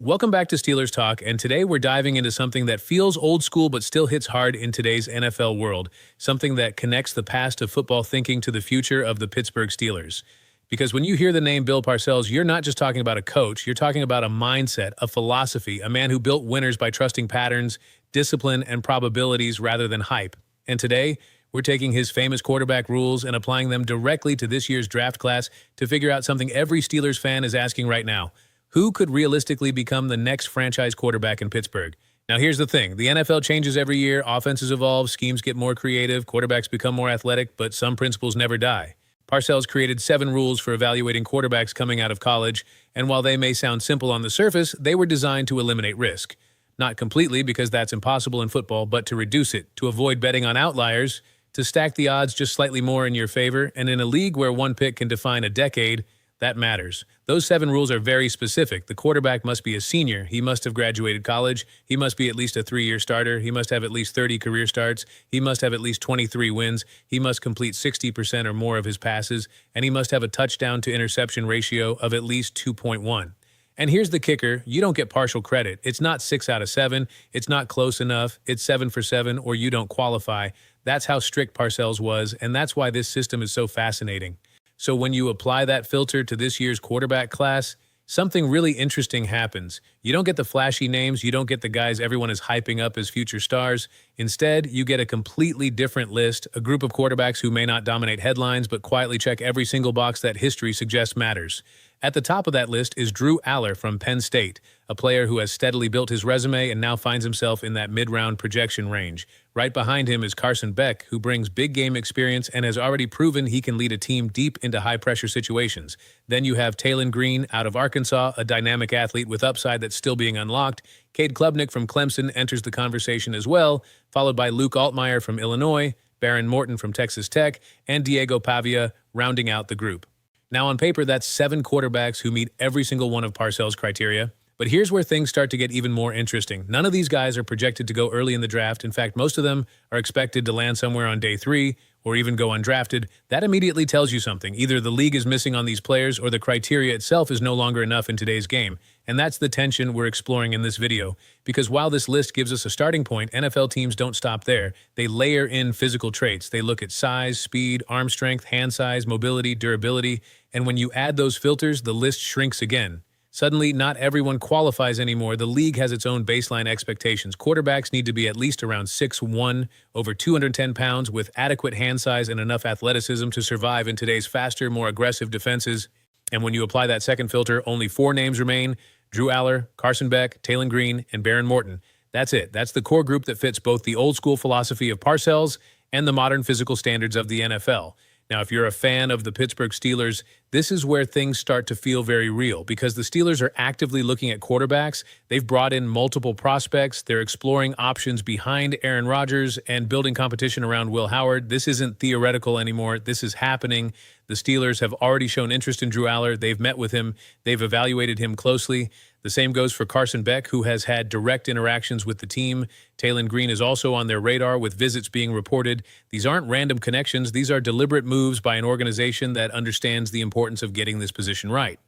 Welcome back to Steelers Talk, and today we're diving into something that feels old school but still hits hard in today's NFL world, something that connects the past of football thinking to the future of the Pittsburgh Steelers. Because when you hear the name Bill Parcells, you're not just talking about a coach, you're talking about a mindset, a philosophy, a man who built winners by trusting patterns, discipline, and probabilities rather than hype. And today, we're taking his famous quarterback rules and applying them directly to this year's draft class to figure out something every Steelers fan is asking right now. Who could realistically become the next franchise quarterback in Pittsburgh? Now, here's the thing. The NFL changes every year, offenses evolve, schemes get more creative, quarterbacks become more athletic, but some principles never die. Parcells created 7 rules for evaluating quarterbacks coming out of college, and while they may sound simple on the surface, they were designed to eliminate risk. Not completely, because that's impossible in football, but to reduce it, to avoid betting on outliers, to stack the odds just slightly more in your favor, and in a league where one pick can define a decade, that matters. Those 7 rules are very specific. The quarterback must be a senior. He must have graduated college. He must be at least a 3-year starter. He must have at least 30 career starts. He must have at least 23 wins. He must complete 60% or more of his passes. And he must have a touchdown to interception ratio of at least 2.1. And here's the kicker. You don't get partial credit. It's not 6 out of 7. It's not close enough. It's 7 for 7, or you don't qualify. That's how strict Parcells was, and that's why this system is so fascinating. So when you apply that filter to this year's quarterback class, something really interesting happens. You don't get the flashy names, you don't get the guys everyone is hyping up as future stars. Instead, you get a completely different list, a group of quarterbacks who may not dominate headlines but quietly check every single box that history suggests matters. At the top of that list is Drew Aller from Penn State, a player who has steadily built his resume and now finds himself in that mid-round projection range. Right behind him is Carson Beck, who brings big game experience and has already proven he can lead a team deep into high-pressure situations. Then you have Taylon Green out of Arkansas, a dynamic athlete with upside that's still being unlocked. Cade Klubnik from Clemson enters the conversation as well, followed by Luke Altmaier from Illinois, Baron Morton from Texas Tech, and Diego Pavia rounding out the group. Now, on paper, that's 7 quarterbacks who meet every single one of Parcells' criteria. But here's where things start to get even more interesting. None of these guys are projected to go early in the draft. In fact, most of them are expected to land somewhere on day 3 or even go undrafted. That immediately tells you something. Either the league is missing on these players or the criteria itself is no longer enough in today's game. And that's the tension we're exploring in this video. Because while this list gives us a starting point, NFL teams don't stop there. They layer in physical traits. They look at size, speed, arm strength, hand size, mobility, durability. And when you add those filters, the list shrinks again. Suddenly, not everyone qualifies anymore. The league has its own baseline expectations. Quarterbacks need to be at least around 6'1", over 210 pounds, with adequate hand size and enough athleticism to survive in today's faster, more aggressive defenses. And when you apply that second filter, only 4 names remain: Drew Aller, Carson Beck, Taylon Green, and Baron Morton. That's it. That's the core group that fits both the old-school philosophy of Parcells and the modern physical standards of the NFL. Now, if you're a fan of the Pittsburgh Steelers, this is where things start to feel very real because the Steelers are actively looking at quarterbacks. They've brought in multiple prospects. They're exploring options behind Aaron Rodgers and building competition around Will Howard. This isn't theoretical anymore. This is happening. The Steelers have already shown interest in Drew Aller. They've met with him. They've evaluated him closely. The same goes for Carson Beck, who has had direct interactions with the team. Taylon Green is also on their radar with visits being reported. These aren't random connections. These are deliberate moves by an organization that understands the importance of getting this position right.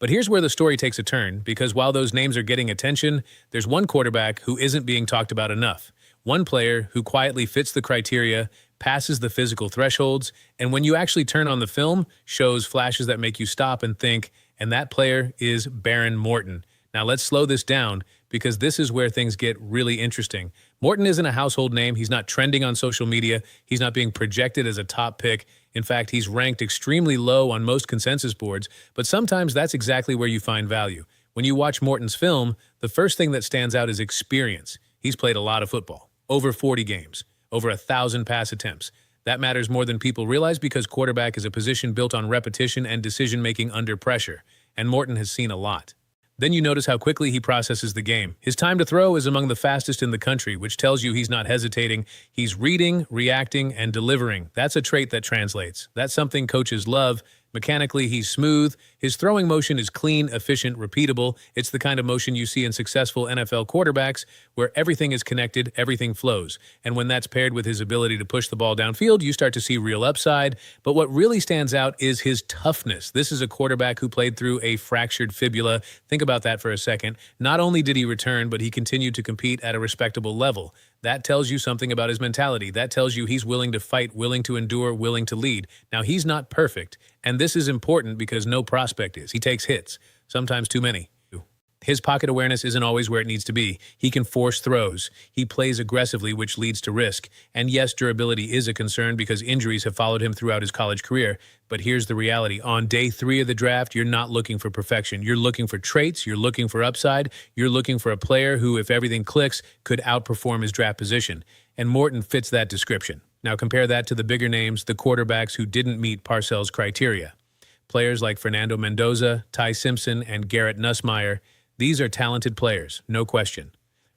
But here's where the story takes a turn, because while those names are getting attention, there's one quarterback who isn't being talked about enough. One player who quietly fits the criteria, passes the physical thresholds, and when you actually turn on the film, shows flashes that make you stop and think, and that player is Baron Morton. Now let's slow this down because this is where things get really interesting. Morton isn't a household name. He's not trending on social media. He's not being projected as a top pick. In fact, he's ranked extremely low on most consensus boards, but sometimes that's exactly where you find value. When you watch Morton's film, the first thing that stands out is experience. He's played a lot of football, over 40 games, over 1,000 pass attempts. That matters more than people realize because quarterback is a position built on repetition and decision-making under pressure, and Morton has seen a lot. Then you notice how quickly he processes the game. His time to throw is among the fastest in the country, which tells you he's not hesitating. He's reading, reacting, and delivering. That's a trait that translates. That's something coaches love. Mechanically, he's smooth. His throwing motion is clean, efficient, repeatable. It's the kind of motion you see in successful NFL quarterbacks where everything is connected, everything flows. And when that's paired with his ability to push the ball downfield, you start to see real upside. But what really stands out is his toughness. This is a quarterback who played through a fractured fibula. Think about that for a second. Not only did he return, but he continued to compete at a respectable level. That tells you something about his mentality. That tells you he's willing to fight, willing to endure, willing to lead. Now, he's not perfect, and this is important because no prospect is. He takes hits, sometimes too many. His pocket awareness isn't always where it needs to be. He can force throws. He plays aggressively, which leads to risk. And yes, durability is a concern because injuries have followed him throughout his college career. But here's the reality. On day 3 of the draft, you're not looking for perfection. You're looking for traits. You're looking for upside. You're looking for a player who, if everything clicks, could outperform his draft position. And Morton fits that description. Now compare that to the bigger names, the quarterbacks who didn't meet Parcells' criteria. Players like Fernando Mendoza, Ty Simpson, and Garrett Nussmeier. These are talented players, no question.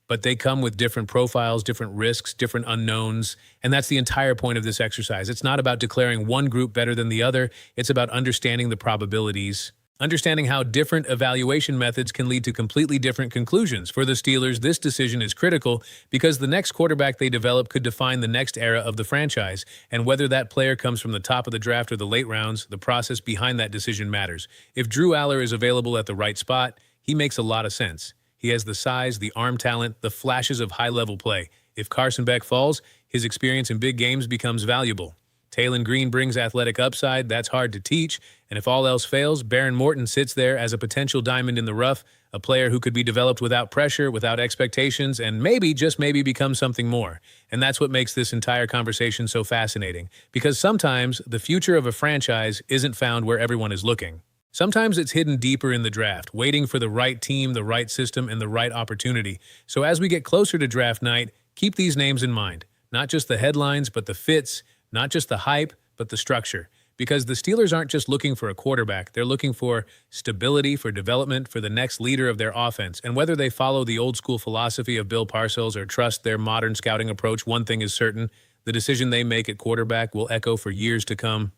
But they come with different profiles, different risks, different unknowns, and that's the entire point of this exercise. It's not about declaring one group better than the other. It's about understanding the probabilities, understanding how different evaluation methods can lead to completely different conclusions. For the Steelers, this decision is critical because the next quarterback they develop could define the next era of the franchise, and whether that player comes from the top of the draft or the late rounds, the process behind that decision matters. If Drew Aller is available at the right spot, he makes a lot of sense. He has the size, the arm talent, the flashes of high-level play. If Carson Beck falls, his experience in big games becomes valuable. Taylon Green brings athletic upside, that's hard to teach. And if all else fails, Baron Morton sits there as a potential diamond in the rough, a player who could be developed without pressure, without expectations, and maybe, just maybe, become something more. And that's what makes this entire conversation so fascinating. Because sometimes the future of a franchise isn't found where everyone is looking. Sometimes it's hidden deeper in the draft, waiting for the right team, the right system, and the right opportunity. So as we get closer to draft night, keep these names in mind. Not just the headlines, but the fits. Not just the hype, but the structure. Because the Steelers aren't just looking for a quarterback. They're looking for stability, for development, for the next leader of their offense. And whether they follow the old-school philosophy of Bill Parcells or trust their modern scouting approach, one thing is certain. The decision they make at quarterback will echo for years to come.